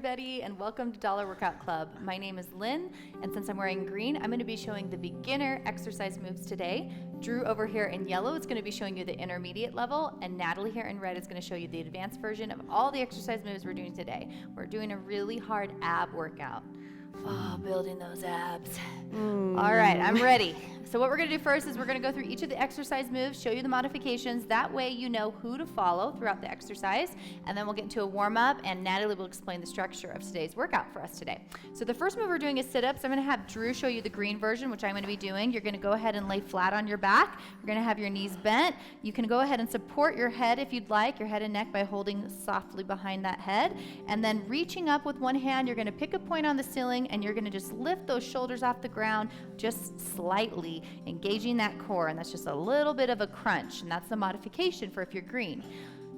everybody, and welcome to Dollar Workout Club. My name is Lynn, and since I'm wearing green, I'm going to be showing the beginner exercise moves today. Drew over here in yellow is going to be showing you the intermediate level, and Natalie here in red is going to show you the advanced version of all the exercise moves we're doing today. We're doing a really hard ab workout. Oh, building those abs. All right, I'm ready. So what we're going to do first is we're going to go through each of the exercise moves, show you the modifications. That way you know who to follow throughout the exercise. And then we'll get into a warm-up, and Natalie will explain the structure of today's workout for us today. So the first move we're doing is sit-ups. I'm going to have Drew show you the green version, which I'm going to be doing. You're going to go ahead and lay flat on your back. You're going to have your knees bent. You can go ahead and support your head if you'd like, your head and neck, by holding softly behind that head. And then reaching up with one hand, you're going to pick a point on the ceiling, and you're going to just lift those shoulders off the ground just slightly, engaging that core, and that's just a little bit of a crunch, and that's the modification for if you're green.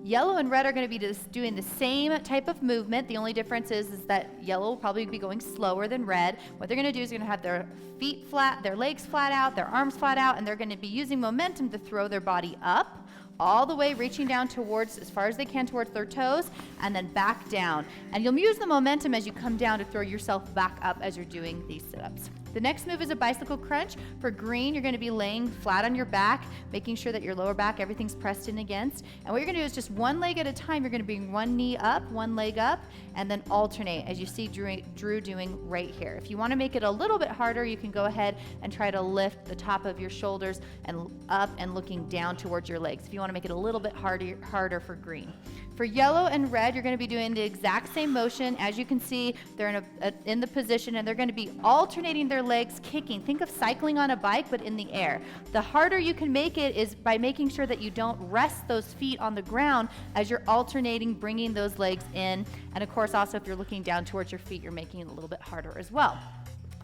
Yellow and red are going to be just doing the same type of movement. The only difference is that yellow will probably be going slower than red. What they're going to do is they're going to have their feet flat, their legs flat out, their arms flat out, and they're going to be using momentum to throw their body up, all the way reaching down towards, as far as they can, towards their toes, and then back down. And you'll use the momentum as you come down to throw yourself back up as you're doing these sit-ups. The next move is a bicycle crunch. For green, you're going to be laying flat on your back, making sure that your lower back, everything's pressed in against. And what you're going to do is just one leg at a time. You're going to bring one knee up, one leg up, and then alternate, as you see Drew doing right here. If you want to make it a little bit harder, you can go ahead and try to lift the top of your shoulders and up and looking down towards your legs, if you want to make it a little bit harder for green. For yellow and red, you're going to be doing the exact same motion. As you can see, they're in the position, and they're going to be alternating their legs, kicking. Think of cycling on a bike, but in the air. The harder you can make it is by making sure that you don't rest those feet on the ground as you're alternating, bringing those legs in. And of course, also if you're looking down towards your feet, you're making it a little bit harder as well.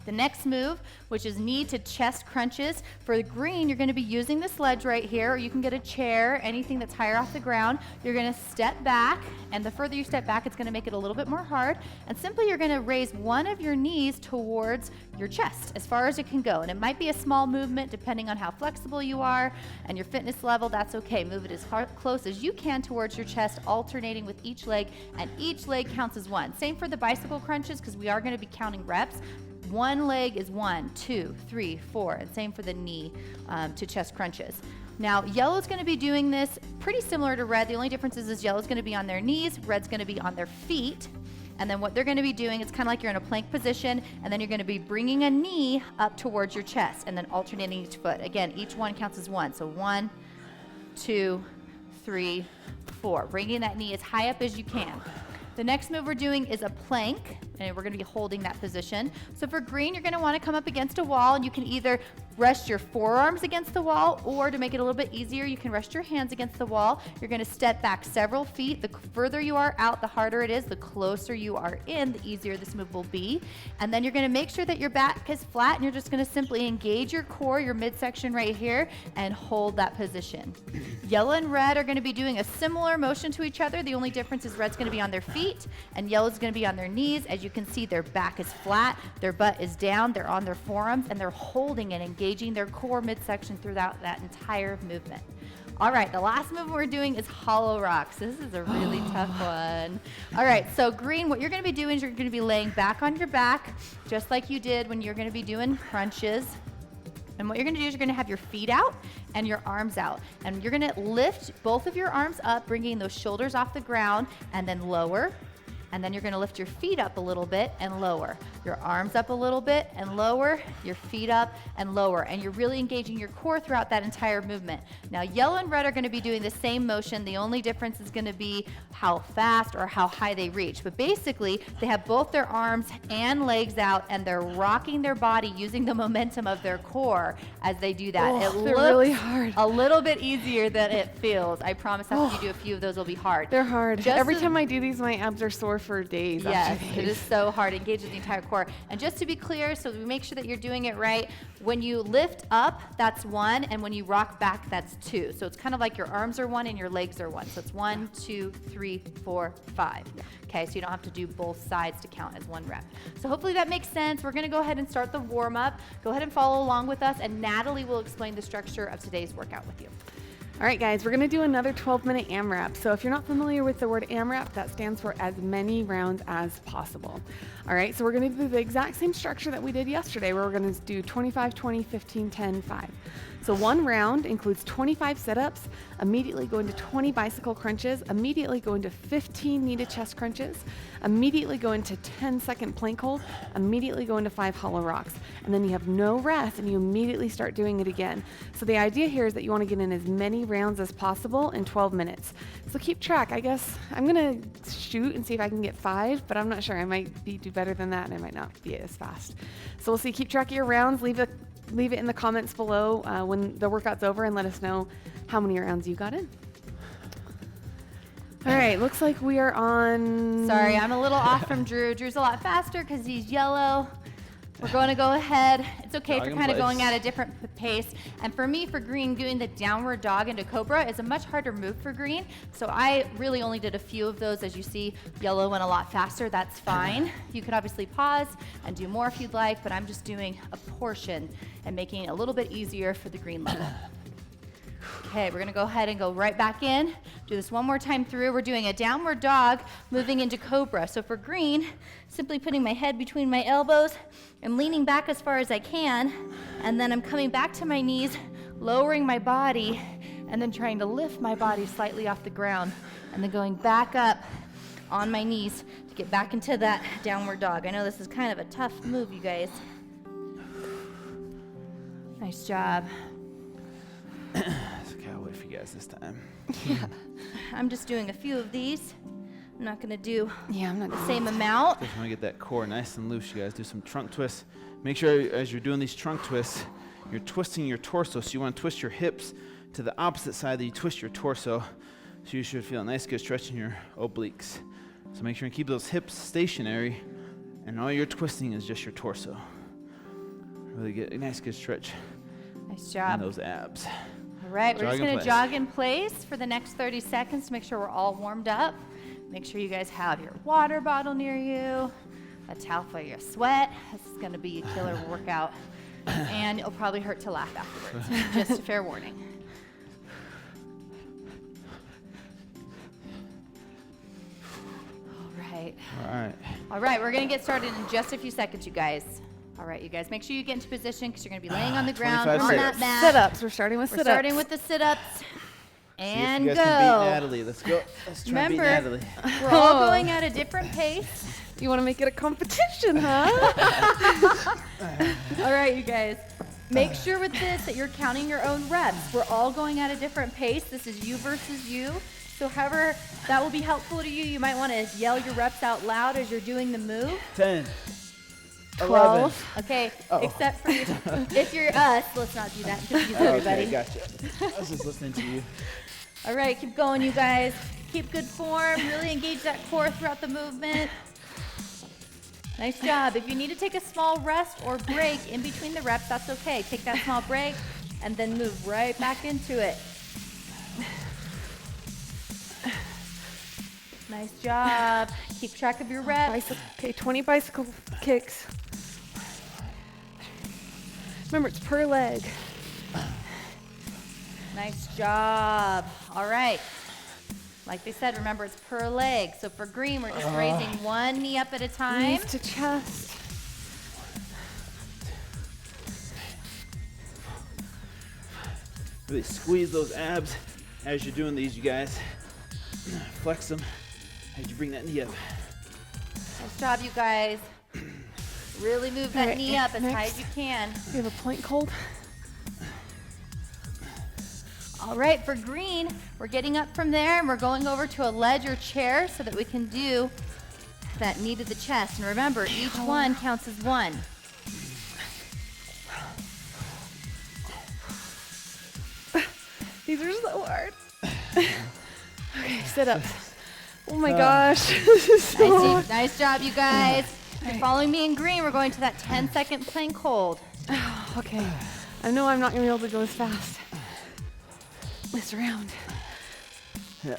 The next move, which is knee to chest crunches. For the green, you're going to be using this ledge right here, or you can get a chair, anything that's higher off the ground. You're going to step back, and the further you step back, it's going to make it a little bit more hard. And simply you're going to raise one of your knees towards your chest as far as it can go. And it might be a small movement depending on how flexible you are and your fitness level. That's okay. Move it as close as you can towards your chest, alternating with each leg, and each leg counts as one. Same for the bicycle crunches, because we are going to be counting reps. One leg is 1, 2, 3, 4, and same for the knee to chest crunches. Now, yellow's going to be doing this pretty similar to red. The only difference is yellow's going to be on their knees, red's going to be on their feet. And then what they're going to be doing, it's kind of like you're in a plank position, and then you're going to be bringing a knee up towards your chest, and then alternating each foot. Again, each one counts as one. So 1, 2, 3, 4. Bringing that knee as high up as you can. The next move we're doing is a plank, and we're going to be holding that position. So for green, you're going to want to come up against a wall, and you can either rest your forearms against the wall, or to make it a little bit easier, you can rest your hands against the wall. You're going to step back several feet. The further you are out, the harder it is. The closer you are in, the easier this move will be. And then you're going to make sure that your back is flat, and you're just going to simply engage your core, your midsection right here, and hold that position. Yellow and red are going to be doing a similar motion to each other. The only difference is red's going to be on their feet, and yellow's going to be on their knees. As you can see, their back is flat, their butt is down, they're on their forearms, and they're holding and engaging their core midsection throughout that entire movement. All right, the last move we're doing is hollow rocks. This is a really tough one. All right, so green, what you're going to be doing is you're going to be laying back on your back, just like you did when you're going to be doing crunches. And what you're going to do is you're going to have your feet out and your arms out. And you're going to lift both of your arms up, bringing those shoulders off the ground, and then lower. And then you're going to lift your feet up a little bit and lower. Your arms up a little bit and lower, your feet up and lower. And you're really engaging your core throughout that entire movement. Now, yellow and red are going to be doing the same motion. The only difference is going to be how fast or how high they reach. But basically, they have both their arms and legs out, and they're rocking their body using the momentum of their core as they do that. Oh, it they're looks really hard. a little bit easier than it feels. I promise after you do a few of those, will be hard. They're hard. Just Every time I do these, my abs are sore for days. Yes, after it these. is so hard. It engages the entire core. And just to be clear, so we make sure that you're doing it right, when you lift up, that's 1, and when you rock back, that's 2. So it's kind of like your arms are 1 and your legs are 1. So it's 1, 2, 3, 4, 5. Okay, so you don't have to do both sides to count as 1 rep. So hopefully that makes sense. We're going to go ahead and start the warm-up. Go ahead and follow along with us, and Natalie will explain the structure of today's workout with you. All right, guys, we're going to do another 12-minute AMRAP. So if you're not familiar with the word AMRAP, that stands for as many rounds as possible. All right, so we're going to do the exact same structure that we did yesterday, where we're going to do 25, 20, 15, 10, 5. So one round includes 25 sit-ups, immediately go into 20 bicycle crunches, immediately go into 15 knee-to chest crunches, immediately go into 10-second plank hold, immediately go into 5 hollow rocks. And then you have no rest and you immediately start doing it again. So the idea here is that you want to get in as many rounds as possible in 12 minutes. So keep track. I guess I'm going to shoot and see if I can get 5, but I'm not sure. I might do better than that and I might not be as fast. So we'll see. Keep track of your rounds. Leave it in the comments below when the workout's over and let us know how many rounds you got in. All right, looks like we are on... Sorry, I'm a little off from Drew. Drew's a lot faster because he's yellow. We're going to go ahead. It's okay if you're kind of going at a different pace. And for me, for green, doing the downward dog into cobra is a much harder move for green. So I really only did a few of those. As you see, yellow went a lot faster. That's fine. You could obviously pause and do more if you'd like, but I'm just doing a portion and making it a little bit easier for the green level. Okay, we're gonna go ahead and go right back in. Do this one more time through. We're doing a downward dog, moving into cobra. So for green, simply putting my head between my elbows, I'm leaning back as far as I can, and then I'm coming back to my knees, lowering my body, and then trying to lift my body slightly off the ground, and then going back up on my knees to get back into that downward dog. I know this is kind of a tough move, you guys. Nice job. I'll wait for you guys this time. Yeah. I'm just doing a few of these. I'm not gonna do I'm not the same amount. Just want to get that core nice and loose, you guys. Do some trunk twists. Make sure as you're doing these trunk twists, you're twisting your torso. So you want to twist your hips to the opposite side that you twist your torso. So you should feel a nice good stretch in your obliques. So make sure you keep those hips stationary, and all you're twisting is just your torso. Really get a nice good stretch Nice job. in those abs. All right, we're just Jog in gonna place. jog in place for the next 30 seconds to make sure we're all warmed up. Make sure you guys have your water bottle near you, a towel for your sweat. This is gonna be a killer workout, and it'll probably hurt to laugh afterwards. Just a fair warning. All right. All right, we're gonna get started in just a few seconds, you guys. All right, you guys, make sure you get into position because you're gonna be laying on the ground 25 on that sit-ups. mat. sit-ups. We're starting with We're sit-ups. starting with the sit-ups. And See if you guys can beat Natalie. Let's go. Let's try and beat Remember, Natalie. we're all going at a different pace. You want to make it a competition, huh? All right, you guys. Make sure with this that you're counting your own reps. We're all going at a different pace. This is you versus you. So however that will be helpful to you, you might want to yell your reps out loud as you're doing the move. 10. 12. Okay, except for if you're us, let's not do that. Confuse everybody. Okay, gotcha. I was just listening to you. All right, keep going, you guys. Keep good form. Really engage that core throughout the movement. Nice job. If you need to take a small rest or break in between the reps, that's okay. Take that small break and then move right back into it. Nice job. Keep track of your reps. Okay, 20 bicycle kicks. Remember, it's per leg. Nice job. All right. Like they said, remember it's per leg. So for green, we're just raising one knee up at a time. Knees to chest. Really squeeze those abs as you're doing these, you guys. Flex them as you bring that knee up. Nice job, you guys. Really move that All right, knee up as high next. as you can. We have a plank hold. All right, for green, we're getting up from there and we're going over to a ledge or chair so that we can do that knee to the chest. And remember, each one counts as one. These are so hard. Okay, sit up. Oh my gosh. This is so hard. Nice job, you guys. If you're following me in green, we're going to that 10-second plank hold. Okay. I know I'm not going to be able to go as fast. This round. Yeah.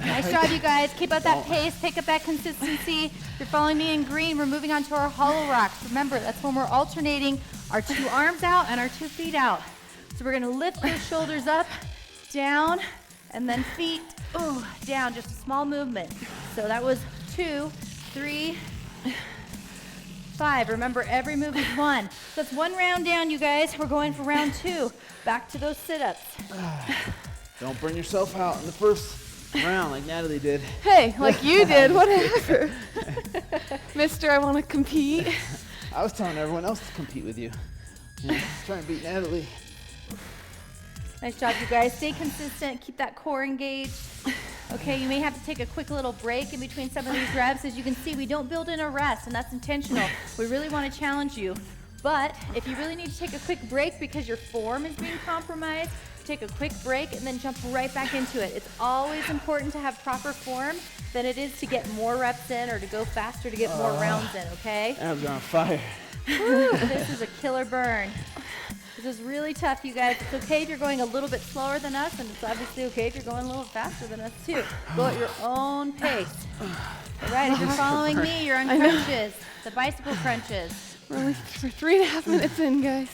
Nice job, you guys. Keep up that pace. Pick up that consistency. If you're following me in green, we're moving on to our hollow rocks. Remember, that's when we're alternating our 2 arms out and our 2 feet out. So we're going to lift those shoulders up down, and then feet, down, just a small movement. So that was 2, 3, 5. Remember, every move is 1. So that's 1 round down, you guys. We're going for round 2. Back to those sit-ups. Don't burn yourself out in the first round like Natalie did. Hey, like you did, whatever. Mister, I want to compete. I was telling everyone else to compete with you. Try and beat Natalie. Nice job, you guys. Stay consistent. Keep that core engaged. Okay, you may have to take a quick little break in between some of these reps. As you can see, we don't build in a rest, and that's intentional. We really want to challenge you. But if you really need to take a quick break because your form is being compromised, take a quick break and then jump right back into it. It's always important to have proper form than it is to get more reps in or to go faster to get more rounds in, okay? Abs are on fire. Woo, this is a killer burn. This is really tough, you guys. It's okay if you're going a little bit slower than us, and it's obviously okay if you're going a little faster than us too. Go at your own pace. All right, if you're following me, you're on crunches, the bicycle crunches. We're only for 3.5 minutes in, guys.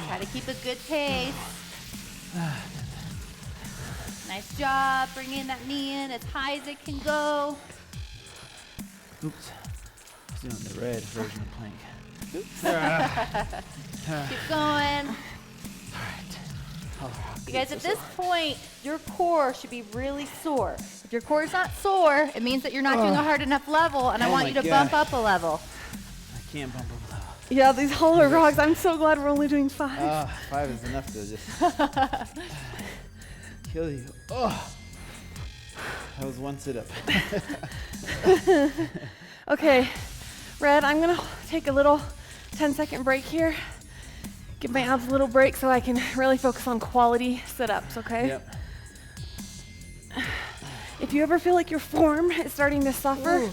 Try to keep a good pace. Nice job, bringing that knee in as high as it can go. Oops. I was doing the red version of plank. Keep going. All right. You guys, at this point, your core should be really sore. If your core is not sore, it means that you're not doing a hard enough level, and I want you to bump up a level. I can't bump up level. Yeah, these hollow rocks, I'm so glad we're only doing 5. 5 is enough to just kill you. Oh, that was one sit-up. Okay, Red, I'm gonna take a little 10-second break here. Give my abs a little break so I can really focus on quality sit-ups, okay? Yep. If you ever feel like your form is starting to suffer,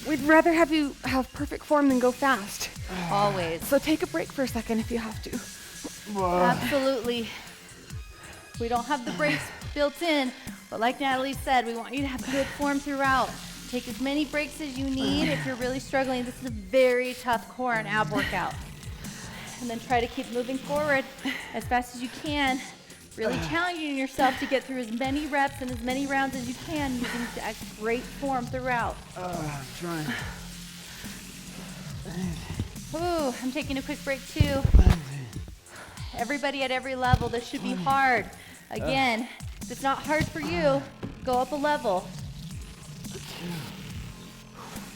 we'd rather have you have perfect form than go fast. Always. So take a break for a second if you have to. Absolutely. We don't have the breaks built in, but like Natalie said, we want you to have good form throughout. Take as many breaks as you need if you're really struggling. This is a very tough core and ab workout. And then try to keep moving forward as fast as you can. Really challenging yourself to get through as many reps and as many rounds as you can using that great form throughout. I'm trying. Ooh, I'm taking a quick break too. Everybody at every level, this should be hard. Again, if it's not hard for you, go up a level.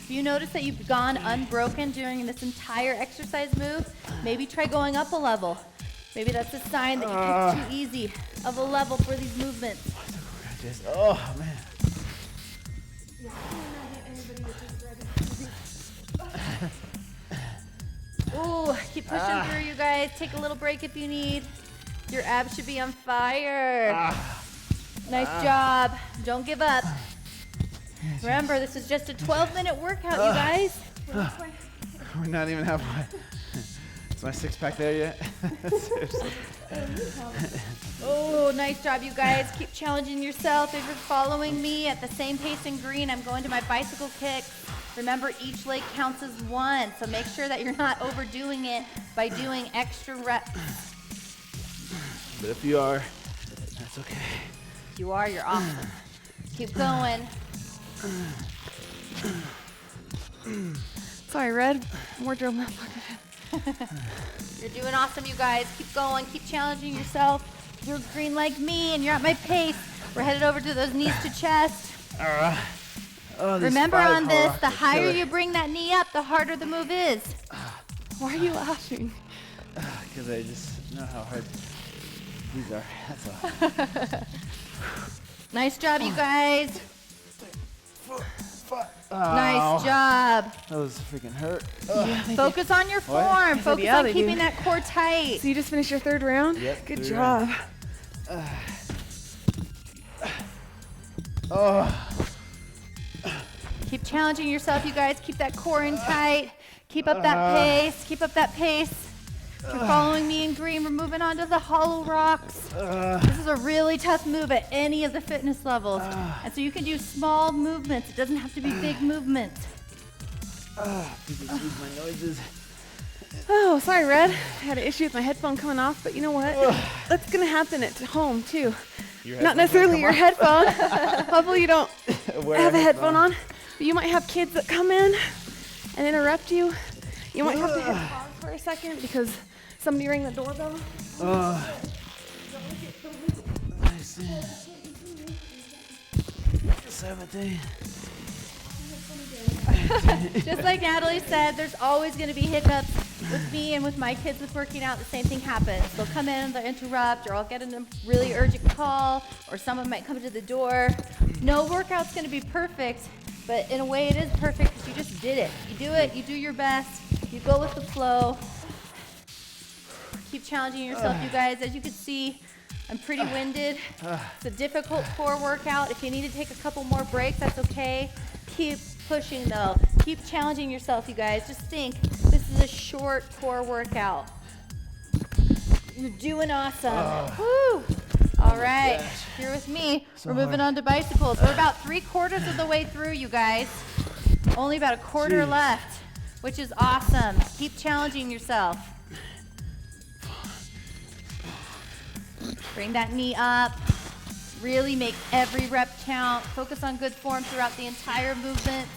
If you notice that you've gone unbroken during this entire exercise move, maybe try going up a level. Maybe that's a sign that you picked too easy of a level for these movements. Oh, man. Ooh, keep pushing through, you guys. Take a little break if you need. Your abs should be on fire. Nice job. Don't give up. Remember, this is just a 12-minute workout, you guys. We're not even halfway. Is my six-pack there yet? Seriously. Oh, nice job, you guys. Keep challenging yourself. If you're following me at the same pace in green, I'm going to my bicycle kick. Remember, each leg counts as 1, so make sure that you're not overdoing it by doing extra reps. But if you are, that's okay. If you are, you're awesome. Keep going. Sorry, Red. Wardrobe malfunction. You're doing awesome, you guys. Keep going. Keep challenging yourself. You're green like me, and you're at my pace. We're headed over to those knees to chest. Remember on this, the higher you bring that knee up, the harder the move is. Why are you laughing? Because I just know how hard these are. That's all. Nice job, you guys. Nice job. That was freaking hurt. Focus on your form. Focus Yeah, on they keeping do. that core tight. So you just finished your 3rd round? Yep, Good 3rd job. Keep challenging yourself, you guys. Keep that core in tight. Keep up that pace. Keep up that pace. If you're following me in green, we're moving on to the hollow rocks. This is a really tough move at any of the fitness levels. And so you can do small movements. It doesn't have to be big movements. Please excuse my noises. Oh, sorry, Red. I had an issue with my headphone coming off, but you know what? That's going to happen at home, too. Not necessarily your headphone. Hopefully you don't have a headphone on. But you might have kids that come in and interrupt you. You might have to hit pause for a second because somebody rang the doorbell. I see. 17. Just like Natalie said, there's always going to be hiccups with me and with my kids with working out. The same thing happens. They'll come in, they'll interrupt, or I'll get a really urgent call, or someone might come to the door. No workout's going to be perfect, but in a way it is perfect because you just did it. You do it, you do your best, you go with the flow. Keep challenging yourself, you guys. As you can see, I'm pretty winded. It's a difficult core workout. If you need to take a couple more breaks, that's okay. Keep pushing though. Keep challenging yourself, you guys. Just think, this is a short core workout. You're doing awesome. Woo! All right, you're with me. We're moving on to bicycles. We're about 3/4 of the way through, you guys. Only about a quarter left, which is awesome. Keep challenging yourself. Bring that knee up. Really make every rep count. Focus on good form throughout the entire movement.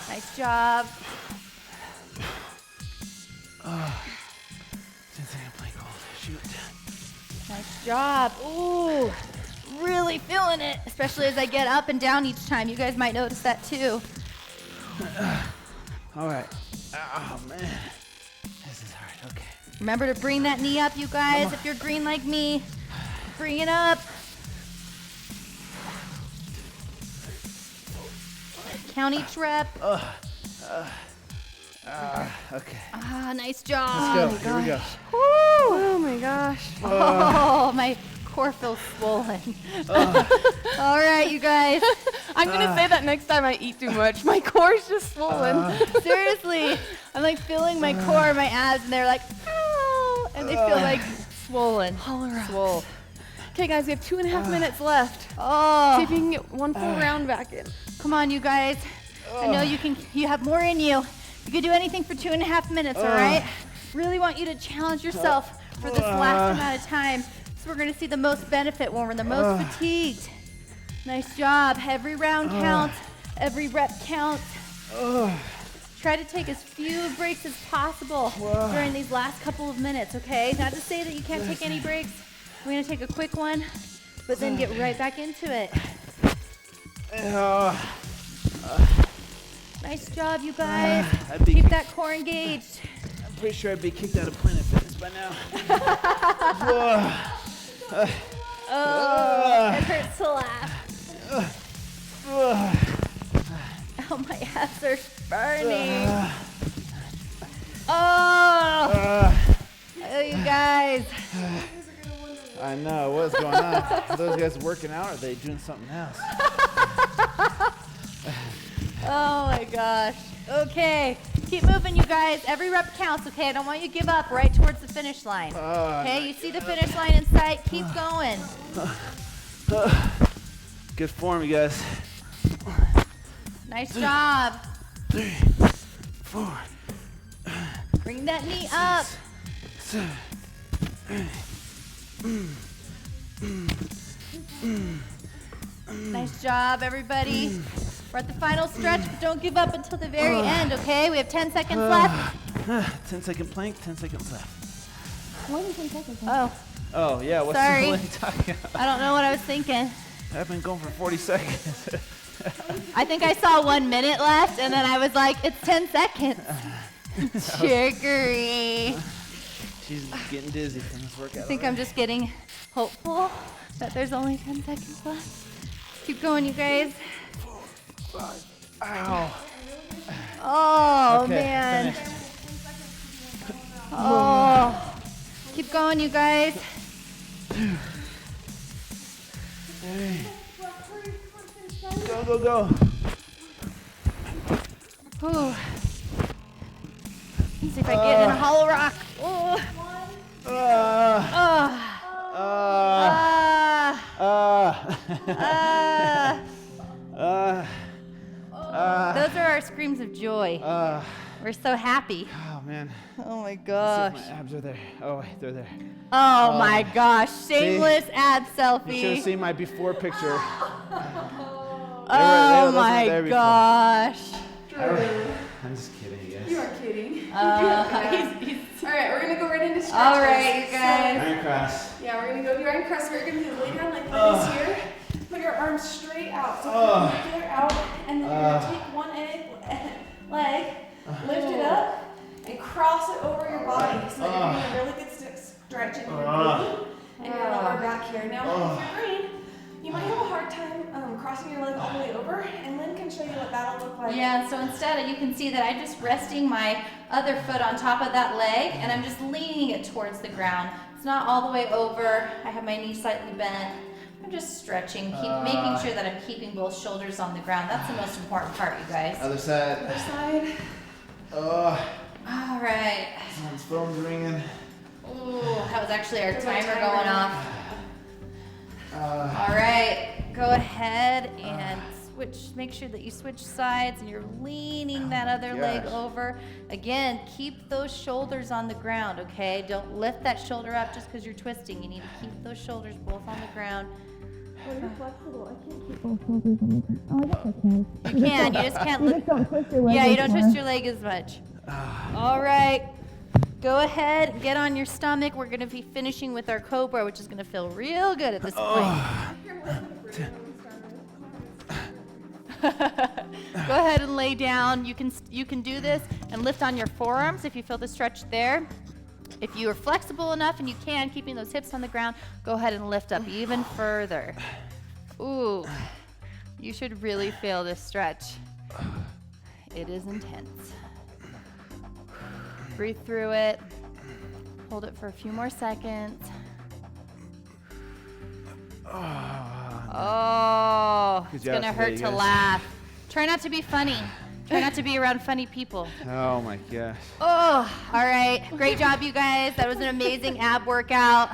Nice job. Since I'm playing gold. Shoot. Nice job. Ooh, really feeling it, especially as I get up and down each time. You guys might notice that too. All right. Oh, man. This is hard. Okay. Remember to bring that knee up, you guys. If you're green like me, bring it up. Count each rep. Okay. Nice job. Let's go. Here we go. Woo! Oh my gosh. Oh, my core feels swollen. All right, you guys. I'm going to say that next time I eat too much. My core's just swollen. Seriously, I'm like feeling my core, my abs, and they're like, ow, and they feel like swollen. All right. Swole. Okay, guys, we have 2.5 minutes left. Oh, See if you can get one full round back in. come on, you guys. I know you can. You have more in you. You can do anything for 2.5 minutes. All right. Really want you to challenge yourself for this last amount of time. So we're gonna see the most benefit when we're the most fatigued. Nice job. Every round counts. Every rep counts. Try to take as few breaks as possible during these last couple of minutes, okay? Not to say that you can't take any breaks. We're gonna take a quick one, but then get right back into it. Nice job, you guys. Keep that core engaged. I'm pretty sure I'd be kicked out of Planet Fitness by now. It hurts to laugh. Oh, my abs are burning. Oh, you guys. I know. What's going on? Are those guys working out or are they doing something else? Oh my gosh. Okay, keep moving, you guys. Every rep counts, okay? I don't want you to give up right towards the finish line. Okay, you see the finish line in sight. Keep going. Good form, you guys. Nice job. 3, 4. Bring that knee up. 7, 8. Nice job, everybody. We're at the final stretch, but don't give up until the very end, okay? We have 10 seconds left. 10-second plank, 10 seconds left. More than 10 seconds. Oh, yeah. What's Sorry. what are you talking about? I don't know what I was thinking. I've been going for 40 seconds. I think I saw 1 minute left, and then I was like, it's 10 seconds. Chicory. She's getting dizzy from this workout. I think I'm just getting hopeful that there's only 10 seconds left. Keep going, you guys. 4, 5. Ow. Oh, Okay, man. finished. Oh. Keep going, you guys. 2. 3. Go, go, go. Ooh. Let's see if I get in a hollow rock. Ooh. Those are our screams of joy. We're so happy. Oh man. Oh my Let's gosh. see if my abs are there. Oh, they're there. Oh my gosh. Shameless ab You should have selfie. seen my before picture. Oh those were my there before. gosh. I'm just kidding, you guys. You are kidding. He's All right, we're gonna go right into stretches. all right, you guys. Iron cross. Yeah, we're gonna go here and cross. We're gonna lay down like this here. Put your arms straight out. So put your out, and then you're gonna take one leg, lift it up, and cross it over your body. So that you're getting a really good stretch in your knee and your lower back here. Now, if you're green, you might have a hard time crossing your leg all the way over, and Lynn can show you what that'll look like. Yeah, so instead you can see that I'm just resting my other foot on top of that leg, and I'm just leaning it towards the ground. It's not all the way over. I have my knee slightly bent. I'm just stretching, making sure that I'm keeping both shoulders on the ground. That's the most important part, you guys. Other side. Other side. Oh, All right. someone's phone's ringing. Ooh, that was actually our timer going off. All right, go ahead and switch. Make sure that you switch sides and you're leaning that other leg over. Again, keep those shoulders on the ground, okay? Don't lift that shoulder up just because you're twisting. You need to keep those shoulders both on the ground. Well, you're flexible. I can't keep both shoulders on the ground. Oh, I guess I can. You can, you just can't You lift. just don't twist your leg. Yeah, you as don't far. twist your leg as much. All right, go ahead, get on your stomach. We're gonna be finishing with our cobra, which is gonna feel real good at this point. Go ahead and lay down. You can do this and lift on your forearms if you feel the stretch there. If you are flexible enough and you can, keeping those hips on the ground, go ahead and lift up even further. Ooh, you should really feel this stretch. It is intense. Breathe through it. Hold it for a few more seconds. Oh, it's job gonna today, hurt you to guys. laugh. Try not to be funny. Try not to be around funny people. Oh my gosh. Oh, all right. Great job, you guys. That was an amazing ab workout.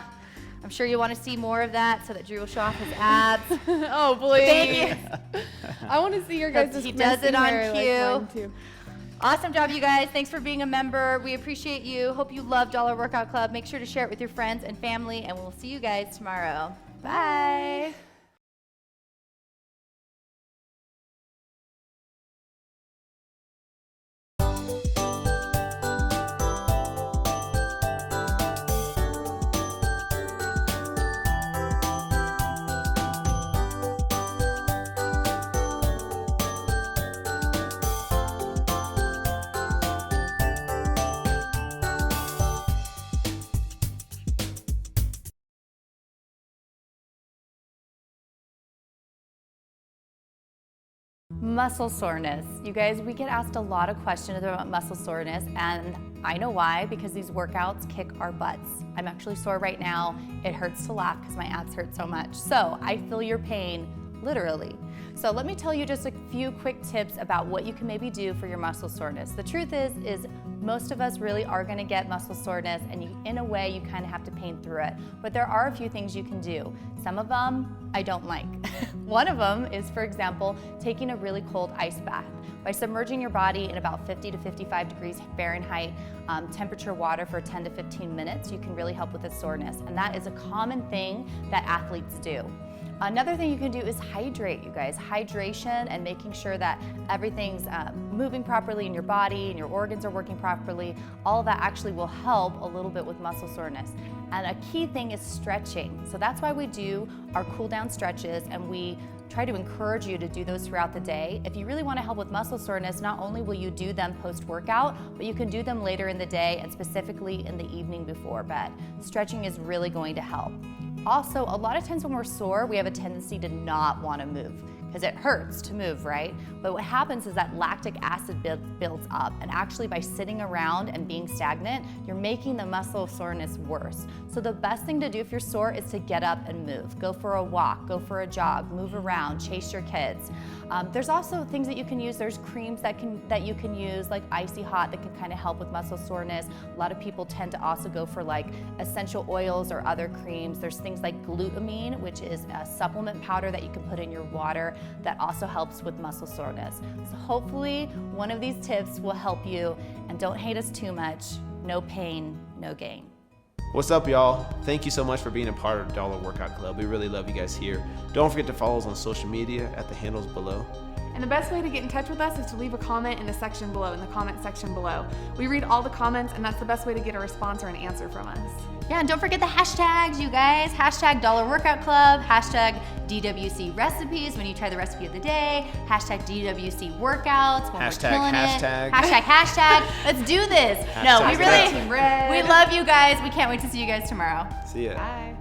I'm sure you want to see more of that so that Drew will show off his abs. Oh, please. Thank you. I want to see your guys' He does it on hair like cue. mine, too. Awesome job, you guys. Thanks for being a member. We appreciate you. Hope you love Dollar Workout Club. Make sure to share it with your friends and family, and we'll see you guys tomorrow. Bye. Muscle soreness. You guys, we get asked a lot of questions about muscle soreness, and I know why, because these workouts kick our butts. I'm actually sore right now. It hurts to laugh because my abs hurt so much. So I feel your pain, literally. So let me tell you just a few quick tips about what you can maybe do for your muscle soreness. The truth is most of us really are gonna get muscle soreness, and in a way you kind of have to pain through it. But there are a few things you can do. Some of them I don't like. One of them is, for example, taking a really cold ice bath. By submerging your body in about 50 to 55 degrees Fahrenheit temperature water for 10 to 15 minutes, you can really help with the soreness. And that is a common thing that athletes do. Another thing you can do is hydrate, you guys. Hydration and making sure that everything's moving properly in your body and your organs are working properly. All of that actually will help a little bit with muscle soreness. And a key thing is stretching. So that's why we do our cool down stretches, and we try to encourage you to do those throughout the day. If you really want to help with muscle soreness, not only will you do them post-workout, but you can do them later in the day and specifically in the evening before bed. Stretching is really going to help. Also, a lot of times when we're sore, we have a tendency to not want to move because it hurts to move, right? But what happens is that lactic acid builds up, and actually by sitting around and being stagnant, you're making the muscle soreness worse. So the best thing to do if you're sore is to get up and move. Go for a walk, go for a jog, move around, chase your kids. There's also things that you can use. There's creams that you can use, like Icy Hot, that can kind of help with muscle soreness. A lot of people tend to also go for like essential oils or other creams. There's things like glutamine, which is a supplement powder that you can put in your water. that also helps with muscle soreness. So hopefully one of these tips will help you, and don't hate us too much. No pain, no gain. What's up, y'all? Thank you so much for being a part of Dollar Workout Club. We really love you guys here. Don't forget to follow us on social media at the handles below. And the best way to get in touch with us is to leave a comment in the section below, in the comment section below. We read all the comments, and that's the best way to get a response or an answer from us. Yeah, and don't forget the hashtags, you guys. Hashtag Dollar Workout Club, hashtag DWC recipes when you try the recipe of the day, hashtag DWC workouts when Hashtag, we're killing hashtag. it. Hashtag. Let's do this. No, we Hashtag really, Red. we love you guys. We can't wait to see you guys tomorrow. See ya. Bye.